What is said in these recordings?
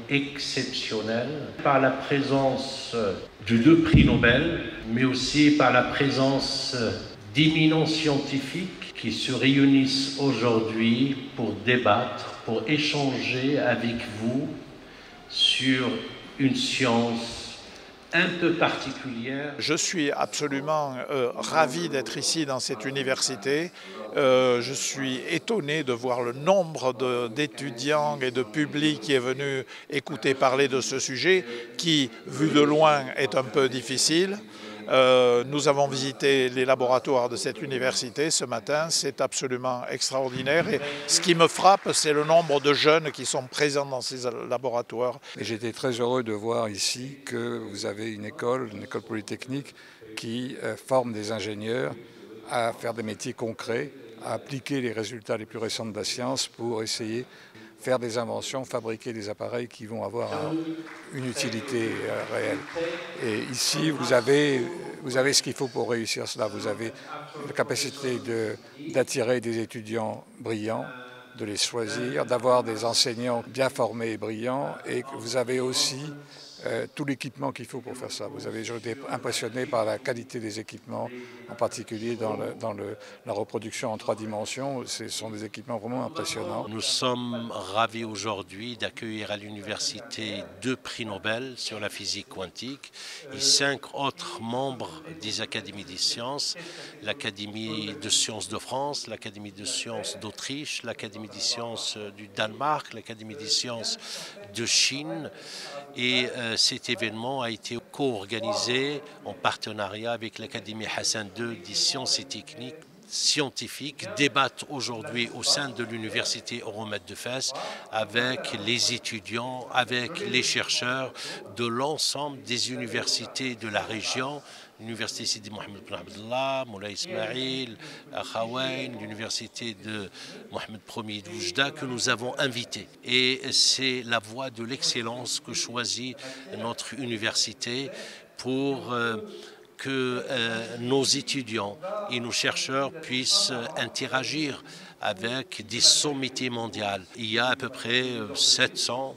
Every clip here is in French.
exceptionnelle par la présence de 2 prix Nobel, mais aussi par la présence d'éminents scientifiques qui se réunissent aujourd'hui pour débattre, pour échanger avec vous sur une science un peu particulière. Je suis absolument ravi d'être ici dans cette université. Je suis étonné de voir le nombre d'étudiants et de public qui est venu écouter parler de ce sujet qui, vu de loin, est un peu difficile. Nous avons visité les laboratoires de cette université ce matin, c'est absolument extraordinaire et ce qui me frappe, c'est le nombre de jeunes qui sont présents dans ces laboratoires. J'étais très heureux de voir ici que vous avez une école polytechnique qui forme des ingénieurs à faire des métiers concrets, à appliquer les résultats les plus récents de la science pour essayer de faire des inventions, fabriquer des appareils qui vont avoir une utilité réelle. Et ici, vous avez ce qu'il faut pour réussir cela. Vous avez la capacité d'attirer des étudiants brillants, de les choisir, d'avoir des enseignants bien formés et brillants, et vous avez aussi tout l'équipement qu'il faut pour faire ça. J'ai été impressionné par la qualité des équipements, en particulier dans la reproduction en 3 dimensions. Ce sont des équipements vraiment impressionnants. Nous sommes ravis aujourd'hui d'accueillir à l'université 2 prix Nobel sur la physique quantique et 5 autres membres des académies des sciences, l'Académie de sciences de France, l'Académie de sciences d'Autriche, l'Académie des sciences du Danemark, l'Académie des sciences de Chine. Et cet événement a été co-organisé en partenariat avec l'Académie Hassan II des sciences et techniques scientifiques débattent aujourd'hui au sein de l'université Euromède de Fès avec les étudiants, avec les chercheurs de l'ensemble des universités de la région, l'université Sidi Mohamed Ben Abdallah, Moulay Ismail, Akhawain, l'université de Mohamed Ier d'Oujda que nous avons invité. Et c'est la voie de l'excellence que choisit notre université pour que nos étudiants et nos chercheurs puissent interagir avec des sommités mondiales. Il y a à peu près 700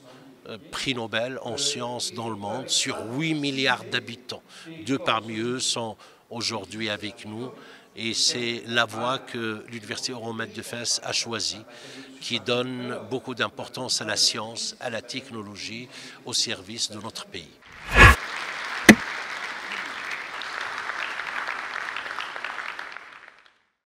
prix Nobel en sciences dans le monde sur 8 milliards d'habitants. 2 parmi eux sont aujourd'hui avec nous et c'est la voie que l'Université Euromède de Fès a choisie, qui donne beaucoup d'importance à la science, à la technologie, au service de notre pays.